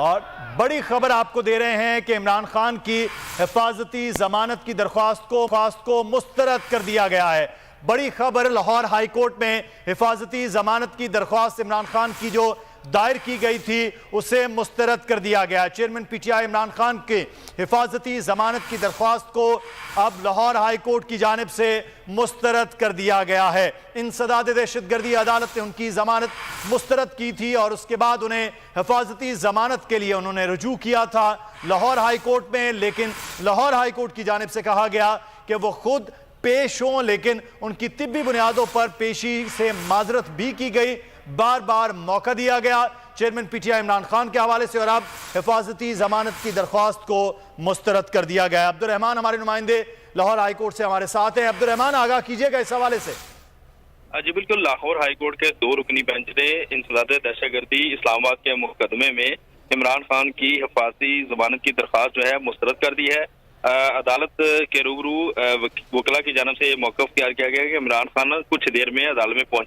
और बड़ी खबर आपको दे रहे हैं कि इमरान खान की हिफाजती जमानत की दरख्वास्त को मुस्तरद कर दिया गया है। बड़ी खबर, लाहौर हाई कोर्ट में हिफाजती जमानत की दरख्वास्त इमरान खान की जो दायर की गई थी उसे मुस्तरद कर दिया गया। चेयरमैन पीटीआई इमरान खान के हिफाजती जमानत की दरख्वास्त को अब लाहौर हाई कोर्ट की जानिब से मुस्तरद कर दिया गया है। इंसदाद दहशतगर्दी अदालत ने उनकी जमानत मुस्तरद की थी और उसके बाद उन्हें हिफाजती जमानत के लिए उन्होंने रुजू किया था लाहौर हाई कोर्ट में, लेकिन लाहौर हाई कोर्ट की जानिब से कहा गया कि वो खुद पेश हों, लेकिन उनकी तिब्बी बुनियादों पर पेशी से माजरत भी की गई, बार बार मौका दिया गया चेयरमैन पीटीआई इमरान खान के हवाले से और अब हिफाजती जमानत की दरख्वास्त को मुस्तरद कर दिया गया। अब्दुल रहमान हमारे नुमाइंदे लाहौर हाई कोर्ट से हमारे साथ हैं। अब्दुल रहमान, आगाह कीजिएगा इस हवाले से। जी बिल्कुल, लाहौर हाई कोर्ट के 2 रुकनी बेंच ने इंसदाद दहशतगर्दी इस्लामाबाद के मुकदमे में इमरान खान की हिफाजती जमानत की दरख्वास्त जो है मुस्तरद कर दी है। अदालत के रूबरू वकला की जानब से मौक़िफ़ तैयार किया गया है कि इमरान खान कुछ देर में अदालत में पहुंच